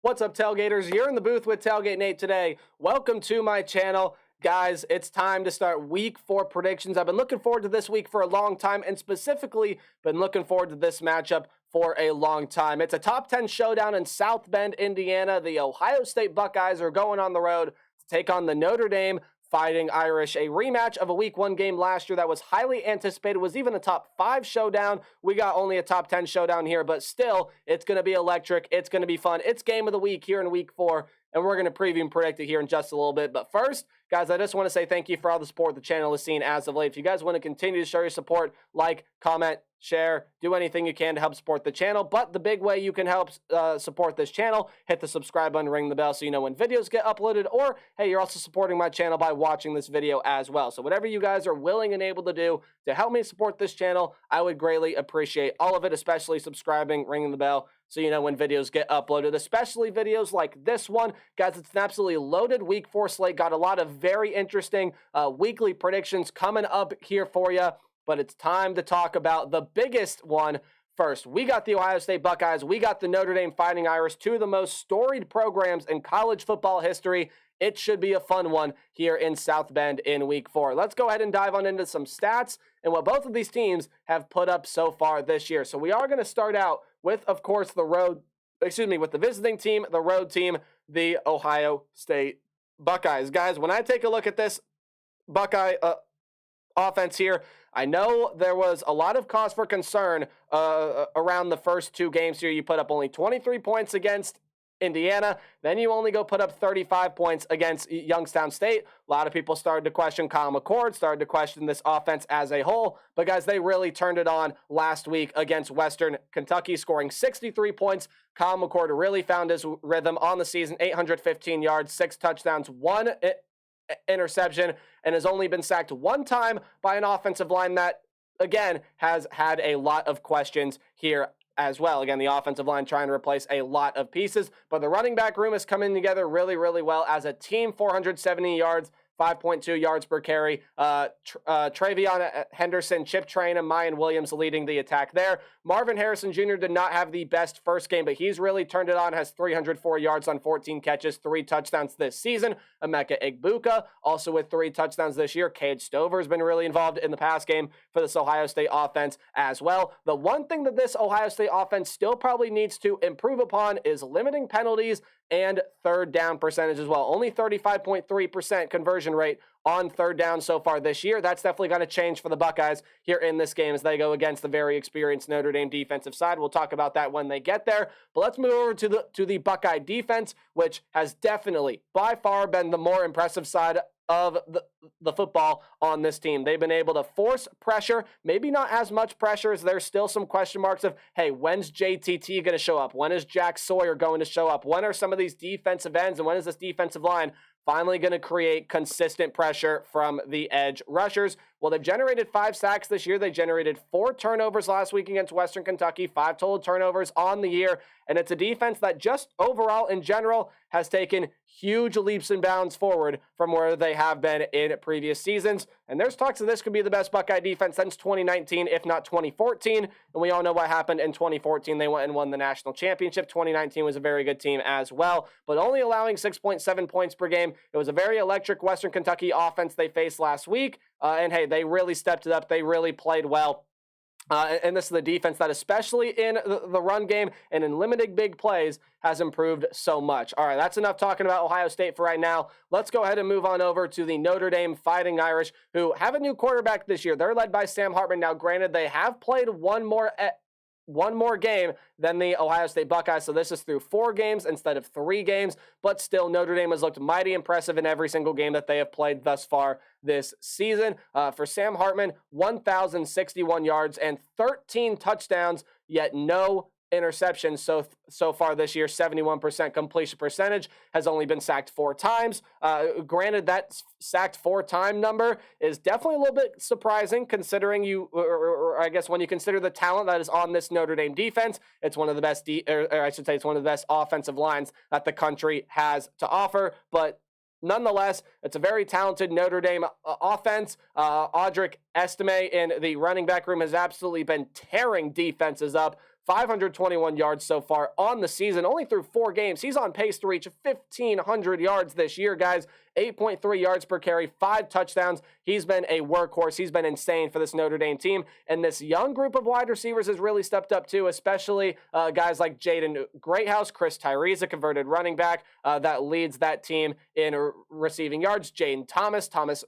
What's up, Tailgaters? You're in the booth with Tailgate Nate today. Welcome to my channel. Guys, it's time to start week 4 predictions. I've been looking forward to this week for a long time, and specifically been looking forward to this matchup for a long time. It's a top 10 showdown in South Bend, Indiana. The Ohio State Buckeyes are going on the road to take on the Notre Dame Fighting Irish, a rematch of a week 1 game last year that was highly anticipated, was even a top 5 showdown. We got only a top 10 showdown here, but still, it's going to be electric. It's going to be fun. It's game of the week here in week 4, and we're going to preview and predict it here in just a little bit. But first, guys, I just want to say thank you for all the support the channel has seen as of late. If you guys want to continue to show your support, like, comment, share, do anything you can to help support the channel. But the big way you can help support this channel, hit the subscribe button, ring the bell so you know when videos get uploaded, or hey, you're also supporting my channel by watching this video as well. So whatever you guys are willing and able to do to help me support this channel, I would greatly appreciate all of it, especially subscribing, ringing the bell, so you know when videos get uploaded, especially videos like this one. Guys, it's an absolutely loaded week 4 slate. Got a lot of very interesting weekly predictions coming up here for you. But it's time to talk about the biggest one first. We got the Ohio State Buckeyes. We got the Notre Dame Fighting Irish, two of the most storied programs in college football history. It should be a fun one here in South Bend in week 4. Let's go ahead and dive on into some stats and what both of these teams have put up so far this year. So we are going to start out with, of course, with the visiting team, the road team, the Ohio State Buckeyes. Guys, when I take a look at this Buckeye offense here, I know there was a lot of cause for concern around the first 2 games here. You put up only 23 points against Indiana. Then you only go put up 35 points against Youngstown State. A lot of people started to question Kyle McCord, started to question this offense as a whole. But guys, they really turned it on last week against Western Kentucky, scoring 63 points. Kyle McCord really found his rhythm on the season, 815 yards, 6 touchdowns, 1 interception, and has only been sacked 1 time by an offensive line that, again, has had a lot of questions here as well. Again, the offensive line trying to replace a lot of pieces, but the running back room is coming together really, really well as a team. 470 yards, 5.2 yards per carry. Travion Henderson, Chip Train, and Mayan Williams leading the attack there. Marvin Harrison Jr. did not have the best first game, but he's really turned it on, has 304 yards on 14 catches, 3 touchdowns this season. Emeka Egbuka, also with 3 touchdowns this year. Cade Stover has been really involved in the pass game for this Ohio State offense as well. The one thing that this Ohio State offense still probably needs to improve upon is limiting penalties and third down percentage as well. Only 35.3% conversion rate on third down so far this year. That's definitely going to change for the Buckeyes here in this game as they go against the very experienced Notre Dame defensive side. We'll talk about that when they get there. But let's move over to the Buckeye defense, which has definitely by far been the more impressive side of the football on this team. They've been able to force pressure, maybe not as much pressure as there's still some question marks of, hey, when's JTT going to show up? When is Jack Sawyer going to show up? When are some of these defensive ends and when is this defensive line finally going to create consistent pressure from the edge rushers? Well, they've generated 5 sacks this year. They generated 4 turnovers last week against Western Kentucky, 5 total turnovers on the year. And it's a defense that just overall in general has taken huge leaps and bounds forward from where they have been in previous seasons. And there's talks that this could be the best Buckeye defense since 2019, if not 2014. And we all know what happened in 2014. They went and won the national championship. 2019 was a very good team as well, but only allowing 6.7 points per game. It was a very electric Western Kentucky offense they faced last week. And hey, they really stepped it up. They really played well. And this is the defense that, especially in the run game and in limited big plays, has improved so much. All right, that's enough talking about Ohio State for right now. Let's go ahead and move on over to the Notre Dame Fighting Irish, who have a new quarterback this year. They're led by Sam Hartman. Now, granted, they have played one more game than the Ohio State Buckeyes, so this is through 4 games instead of 3 games, but still Notre Dame has looked mighty impressive in every single game that they have played thus far this season. For Sam Hartman, 1,061 yards and 13 touchdowns, yet no interceptions so far this year. 71% completion percentage, has only been sacked 4 times. Granted, that sacked 4-time number is definitely a little bit surprising considering or I guess when you consider the talent that is on this Notre Dame defense. It's one of the best, it's one of the best offensive lines that the country has to offer. But nonetheless, it's a very talented Notre Dame offense. Audric Estime in the running back room has absolutely been tearing defenses up. 521 yards so far on the season, only through 4 games. He's on pace to reach 1,500 yards this year, guys. 8.3 yards per carry, 5 touchdowns. He's been a workhorse. He's been insane for this Notre Dame team. And this young group of wide receivers has really stepped up too, especially guys like Jaden Greathouse, Chris Tyrese, a converted running back that leads that team in receiving yards. Jaden Thomas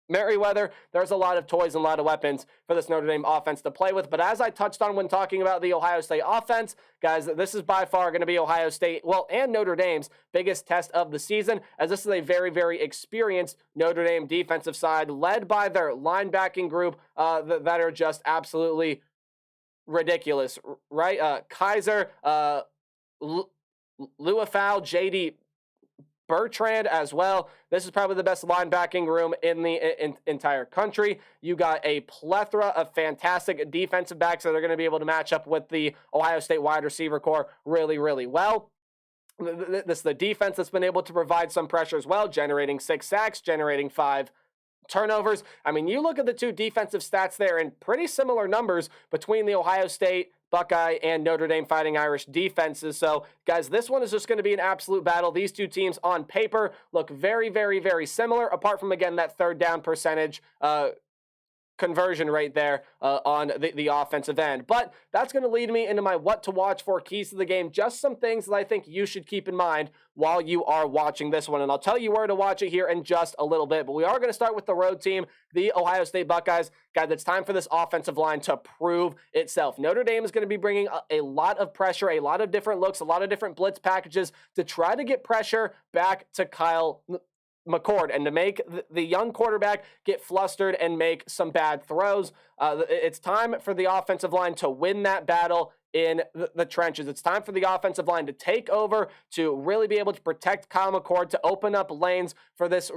Merriweather. There's a lot of toys and a lot of weapons for this Notre Dame offense to play with. But as I touched on when talking about the Ohio State offense, guys, this is by far going to be Ohio State, and Notre Dame's biggest test of the season, as this is a very, very experienced Notre Dame defensive side led by their linebacking group that are just absolutely ridiculous, right? Kaiser, Luafau, J.D. Bertrand as well. This is probably the best linebacking room in the entire country. You got a plethora of fantastic defensive backs that are going to be able to match up with the Ohio State wide receiver core really, really well. This is the defense that's been able to provide some pressure as well, generating 6 sacks, generating 5 turnovers. I mean, you look at the two defensive stats there and pretty similar numbers between the Ohio State Buckeye and Notre Dame Fighting Irish defenses. So, guys, this one is just going to be an absolute battle. These two teams on paper look very, very, very similar, apart from, again, that third down percentage conversion rate there on the offensive end. But that's going to lead me into my what to watch for keys to the game. Just some things that I think you should keep in mind while you are watching this one. And I'll tell you where to watch it here in just a little bit. But we are going to start with the road team, the Ohio State Buckeyes. Guys, it's time for this offensive line to prove itself. Notre Dame is going to be bringing a lot of pressure, a lot of different looks, a lot of different blitz packages to try to get pressure back to Kyle McCord and to make the young quarterback get flustered and make some bad throws. It's time for the offensive line to win that battle in the trenches. It's time for the offensive line to take over, to really be able to protect Kyle McCord, to open up lanes for this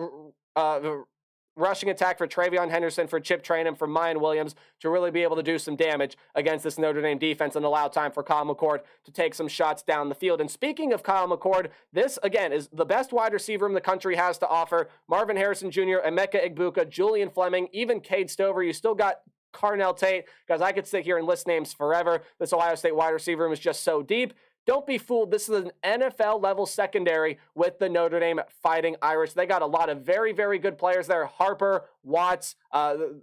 rushing attack for Travion Henderson, for Chip Trayanum, for Mayan Williams, to really be able to do some damage against this Notre Dame defense and allow time for Kyle McCord to take some shots down the field. And speaking of Kyle McCord, this, again, is the best wide receiver room the country has to offer. Marvin Harrison Jr., Emeka Egbuka, Julian Fleming, even Cade Stover. You still got Carnell Tate. Guys, I could sit here and list names forever. This Ohio State wide receiver room is just so deep. Don't be fooled. This is an NFL-level secondary with the Notre Dame Fighting Irish. They got a lot of very, very good players there. Harper, Watts,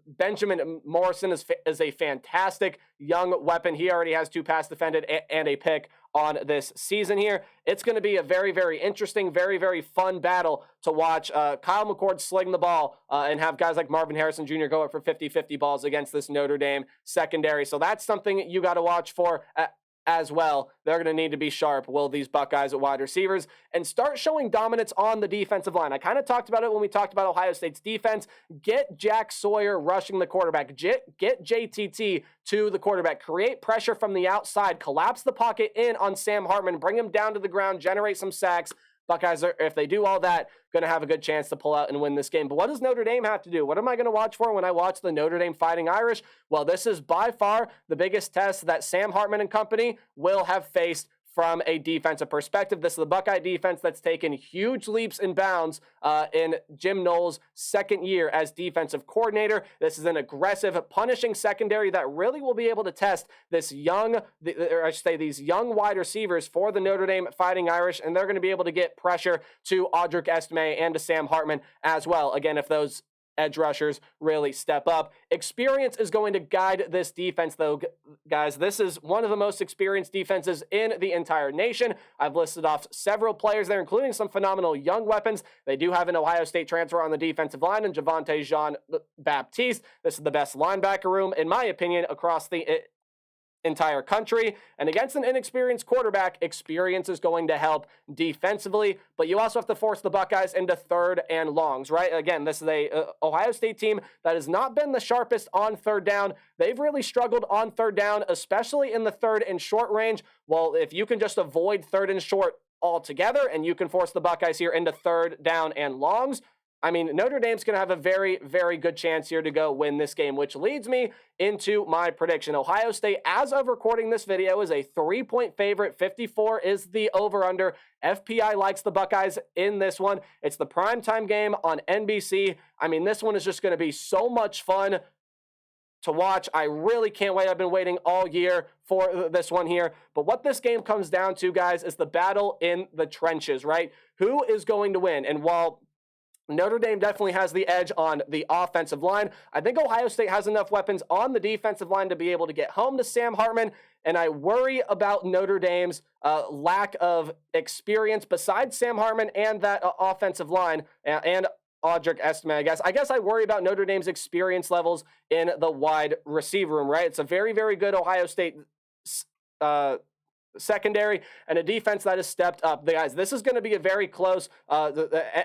Benjamin Morrison is a fantastic young weapon. He already has 2 pass defended and a pick on this season here. It's going to be a very, very interesting, very, very fun battle to watch Kyle McCord sling the ball and have guys like Marvin Harrison Jr. go up for 50-50 balls against this Notre Dame secondary. So that's something you got to watch for as well. They're going to need to be sharp, will these Buckeyes at wide receivers, and start showing dominance on the defensive line. I kind of talked about it when we talked about Ohio State's defense. Get Jack Sawyer rushing the quarterback. Get JTT to the quarterback. Create pressure from the outside. Collapse the pocket in on Sam Hartman. Bring him down to the ground. Generate some sacks. Buckeyes, if they do all that, going to have a good chance to pull out and win this game. But what does Notre Dame have to do? What am I going to watch for when I watch the Notre Dame Fighting Irish? Well, this is by far the biggest test that Sam Hartman and company will have faced from a defensive perspective. This is the Buckeye defense that's taken huge leaps and bounds in Jim Knowles' second year as defensive coordinator. This is an aggressive, punishing secondary that really will be able to test this young, or I should say these young wide receivers for the Notre Dame Fighting Irish, and they're going to be able to get pressure to Audric Estime and to Sam Hartman as well. Again, if those edge rushers really step up. Experience is going to guide this defense, though, guys. This is one of the most experienced defenses in the entire nation. I've listed off several players there, including some phenomenal young weapons. They do have an Ohio State transfer on the defensive line, and Javonte Jean-Baptiste. This is the best linebacker room, in my opinion, across the entire country. And against an inexperienced quarterback, experience is going to help defensively, but you also have to force the Buckeyes into third and longs, right? Again, this is a Ohio State team that has not been the sharpest on third down. They've really struggled on third down, especially in the third and short range. Well, if you can just avoid third and short altogether and you can force the Buckeyes here into third down and longs, I mean, Notre Dame's going to have a very, very good chance here to go win this game, which leads me into my prediction. Ohio State, as of recording this video, is a 3-point favorite. 54 is the over-under. FPI likes the Buckeyes in this one. It's the primetime game on NBC. I mean, this one is just going to be so much fun. to watch. I really can't wait. I've been waiting all year for this one here. But what this game comes down to, guys, is the battle in the trenches, right? Who is going to win? And while Notre Dame definitely has the edge on the offensive line, I think Ohio State has enough weapons on the defensive line to be able to get home to Sam Hartman, and I worry about Notre Dame's lack of experience besides Sam Hartman and that offensive line and Audric Estime, I guess. I guess I worry about Notre Dame's experience levels in the wide receiver room, right? It's a very, very good Ohio State secondary and a defense that has stepped up. Guys, this is going to be a very close,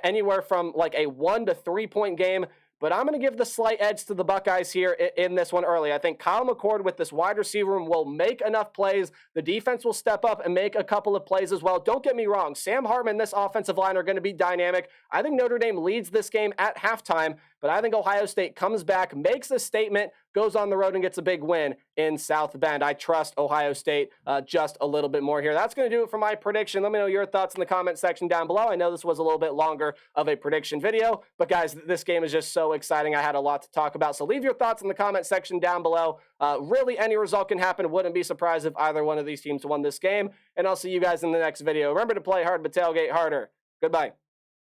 anywhere from like a 1 to 3 point game. But I'm going to give the slight edge to the Buckeyes here in this one early. I think Kyle McCord with this wide receiver room will make enough plays. The defense will step up and make a couple of plays as well. Don't get me wrong. Sam Hartman, this offensive line are going to be dynamic. I think Notre Dame leads this game at halftime, but I think Ohio State comes back, makes a statement, goes on the road and gets a big win in South Bend. I trust Ohio State just a little bit more here. That's going to do it for my prediction. Let me know your thoughts in the comment section down below. I know this was a little bit longer of a prediction video, but guys, this game is just so exciting. I had a lot to talk about, so leave your thoughts in the comment section down below. Really, any result can happen. Wouldn't be surprised if either one of these teams won this game, and I'll see you guys in the next video. Remember to play hard, but tailgate harder. Goodbye.